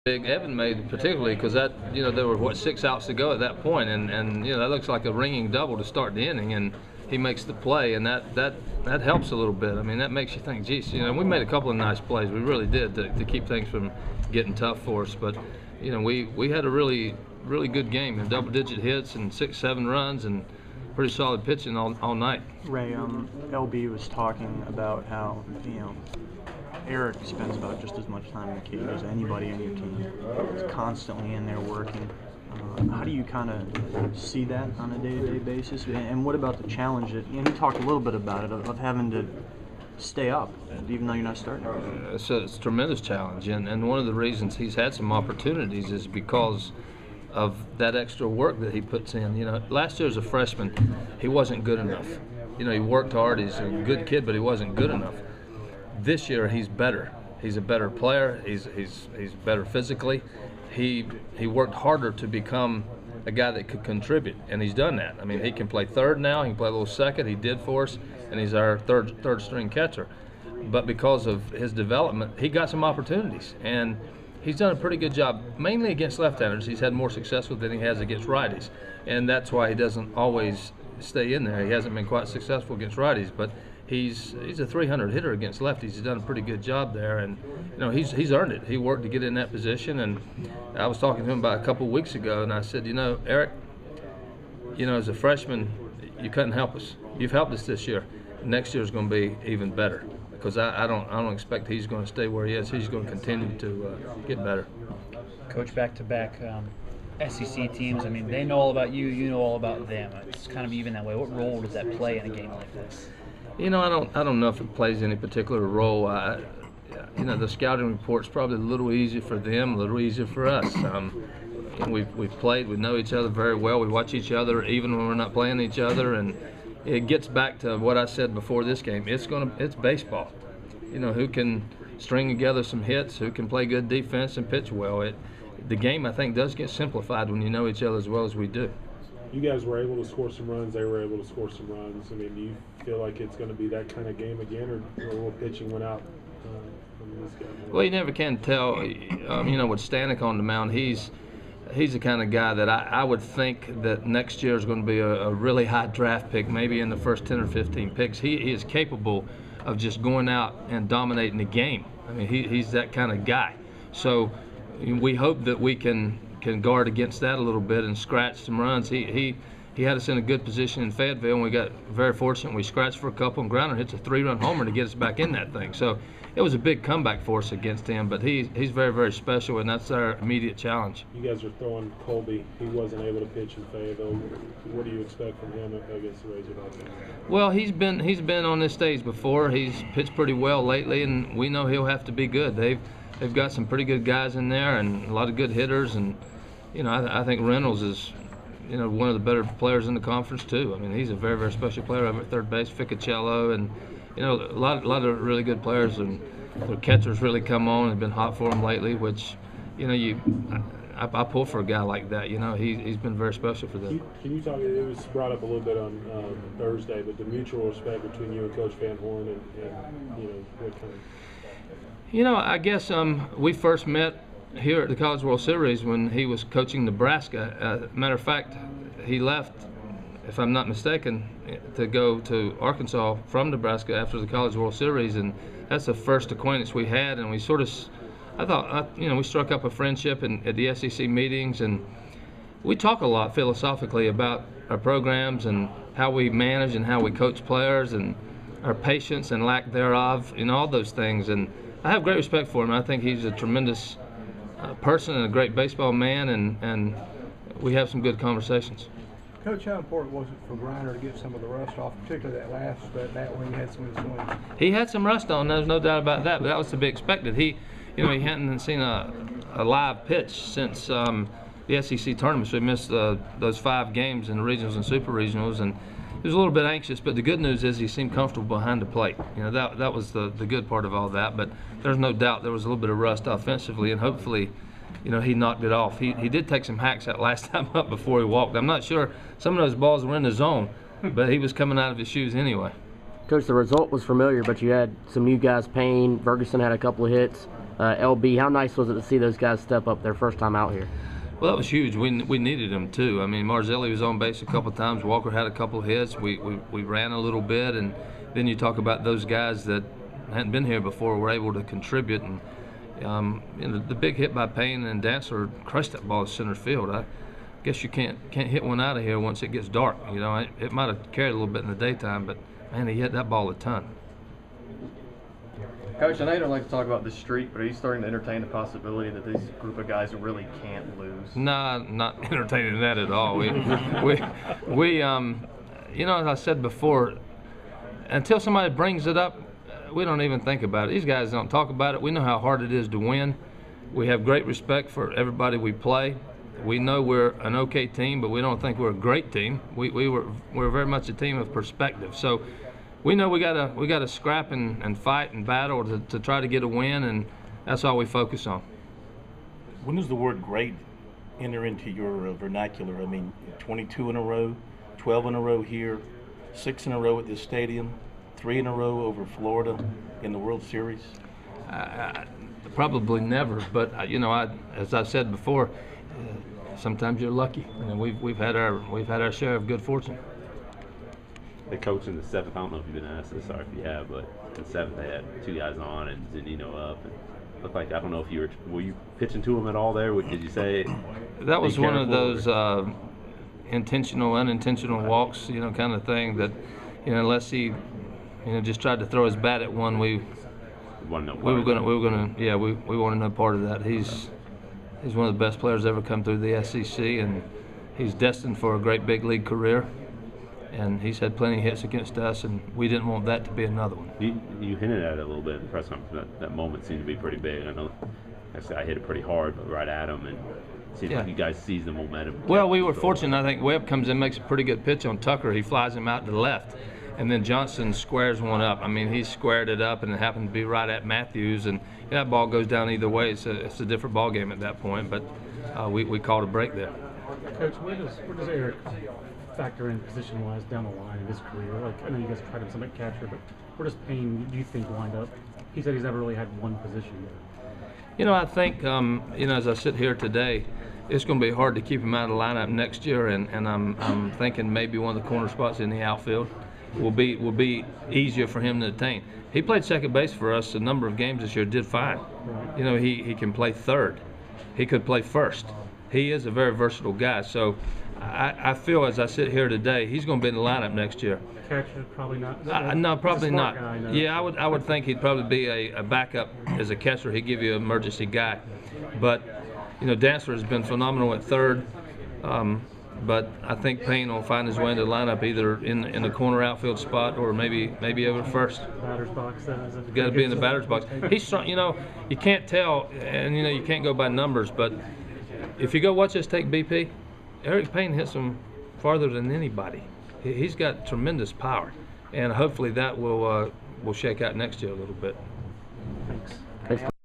Big Evan made, particularly because that, there were what, 6 outs to go at that point, and that looks like a ringing double to start the inning, and he makes the play, and that helps a little bit. I mean, that makes you think, geez, we made a couple of nice plays. We really did to keep things from getting tough for us. But we had a really good game, and double-digit hits and 6-7 runs and pretty solid pitching all night. Ray, LB was talking about how Eric spends about just as much time in the cage as anybody on your team. He's constantly in there working. How do you kind of see that on a day-to-day basis? And what about the challenge that, he talked a little bit about it, of having to stay up, even though you're not starting? It's a tremendous challenge, and one of the reasons he's had some opportunities is because of that extra work that he puts in. Last year as a freshman, he wasn't good enough. He worked hard. He's a good kid, but he wasn't good enough. This year he's better. He's a better player. He's better physically. He worked harder to become a guy that could contribute, and he's done that. I mean, he can play third now. He can play a little second. He did for us, and he's our third string catcher. But because of his development, he got some opportunities, and he's done a pretty good job, mainly against left-handers. He's had more success than he has against righties, and that's why he doesn't always stay in there. He hasn't been quite successful against righties, but he's a 300 hitter against lefties. He's done a pretty good job there, and he's earned it. He worked to get in that position, and I was talking to him about a couple of weeks ago, and I said, Eric, as a freshman, you couldn't help us. You've helped us this year. Next year is going to be even better, because I don't expect he's going to stay where he is. He's going to continue to get better. Coach, back-to-back SEC teams, I mean, they know all about you, you know all about them. It's kind of even that way. What role does that play in a game like this? I don't know if it plays any particular role. The scouting report's probably a little easier for them, a little easier for us. We've played, we know each other very well. We watch each other even when we're not playing each other, and it gets back to what I said before this game. It's baseball. Who can string together some hits, who can play good defense and pitch well. The game, I think, does get simplified when you know each other as well as we do. You guys were able to score some runs. They were able to score some runs. I mean, do you feel like it's going to be that kind of game again, or a little pitching went out from this guy? Well, you never can tell. With Stanek on the mound, he's the kind of guy that I would think that next year is going to be a really high draft pick, maybe in the first 10 or 15 picks. He is capable of just going out and dominating the game. I mean, he's that kind of guy. So we hope that we can guard against that a little bit and scratch some runs. He had us in a good position in Fayetteville, and we got very fortunate. We scratched for a couple, and Grounder hits a 3-run homer to get us back in that thing. So it was a big comeback for us against him, but he's very, very special, and that's our immediate challenge. You guys are throwing Colby. He wasn't able to pitch in Fayetteville. What do you expect from him against the Razorbacks? Well, he's been on this stage before. He's pitched pretty well lately, and we know he'll have to be good. They've got some pretty good guys in there and a lot of good hitters, and I think Reynolds is one of the better players in the conference too. I mean, he's a very, very special player over at third base. Ficacello, and a lot of really good players, and the catchers really come on and been hot for him lately, which I pull for a guy like that. He's been very special for them. Can you talk? It was brought up a little bit on Thursday, but the mutual respect between you and Coach Van Horn, and what kind of. I guess we first met here at the College World Series when he was coaching Nebraska. Matter of fact, he left, if I'm not mistaken, to go to Arkansas from Nebraska after the College World Series, and that's the first acquaintance we had. And we we struck up a friendship at the SEC meetings, and we talk a lot philosophically about our programs and how we manage and how we coach players and our patience and lack thereof, all those things. And I have great respect for him. I think he's a tremendous person and a great baseball man, and we have some good conversations. Coach, how important was it for Grounder to get some of the rust off, particularly that last bat when he had some of his swings? He had some rust on, there's no doubt about that, but that was to be expected. He hadn't seen a live pitch since the SEC tournament, so he missed those 5 games in the regionals and super regionals, and he was a little bit anxious, but the good news is he seemed comfortable behind the plate. That was the good part of all that, but there's no doubt there was a little bit of rust offensively, and hopefully he knocked it off. He did take some hacks that last time up before he walked. I'm not sure some of those balls were in the zone, but he was coming out of his shoes anyway. Coach, the result was familiar, but you had some new guys, Payne, Ferguson had a couple of hits. LB. How nice was it to see those guys step up their first time out here? Well, that was huge. We needed him too. I mean, Marzelli was on base a couple times. Walker had a couple of hits. We ran a little bit, and then you talk about those guys that hadn't been here before were able to contribute. And you know, the big hit by Payne and Dantzler crushed that ball to center field. I guess you can't hit one out of here once it gets dark. You know, it might have carried a little bit in the daytime, but man, he hit that ball a ton. Coach, I know you don't like to talk about the streak, but are you starting to entertain the possibility that this group of guys really can't lose? Nah, not entertaining that at all. We you know, as I said before, until somebody brings it up, we don't even think about it. These guys don't talk about it. We know how hard it is to win. We have great respect for everybody we play. We know we're an okay team, but we don't think we're a great team. We're very much a team of perspective. So we know we gotta scrap and fight and battle to try to get a win, and that's all we focus on. When does the word great enter into your vernacular? I mean, 22 in a row, 12 in a row here, 6 in a row at this stadium, 3 in a row over Florida in the World Series? Probably never, but you know, as I've said before, sometimes you're lucky, and we've had our share of good fortune. The coach in the 7th, I don't know if you've been asked this, sorry if you have, but in the 7th they had 2 guys on and Zunino up, and looked like, I don't know if were you pitching to him at all there? Did you say? That was one of those intentional, unintentional walks, you know, kind of thing that, you know, unless he, you know, just tried to throw his bat at one, we were wanted no part of that. He's one of the best players ever come through the SEC, and he's destined for a great big league career. And he's had plenty of hits against us, and we didn't want that to be another one. You hinted at it a little bit in the press conference. That moment seemed to be pretty big. I know I hit it pretty hard, but right at him, and it seemed like you guys seized the momentum. Well, we were fortunate. I think Webb comes in, makes a pretty good pitch on Tucker. He flies him out to the left, and then Johnson squares one up. I mean, he squared it up, and it happened to be right at Matthews, and that ball goes down either way. It's a different ball game at that point, but we called a break there. Coach, where does Eric factor in position-wise down the line in his career? Like, I know you guys tried him some at catcher, but where does Payne, do you think, wind up? He said he's never really had one position. You know, I think, you know, as I sit here today, it's going to be hard to keep him out of the lineup next year, and I'm thinking maybe one of the corner spots in the outfield will be easier for him to attain. He played second base for us a number of games this year, did fine. Right. You know, he can play third. He could play first. He is a very versatile guy, so I feel as I sit here today, he's going to be in the lineup next year. Catcher, probably not. No, probably not. Guy, no. Yeah, I would think he'd probably be a backup as a catcher. He'd give you an emergency guy. But, you know, Dantzler has been phenomenal at third. But I think Payne will find his way into the lineup either in the corner outfield spot or maybe over first. Batter's box. He's got to be in the batter's box. He's strong. You know, you can't tell, and you know you can't go by numbers. But if you go watch us take BP, Eric Payne hits him farther than anybody. He's got tremendous power, and hopefully that will shake out next year a little bit. Thanks.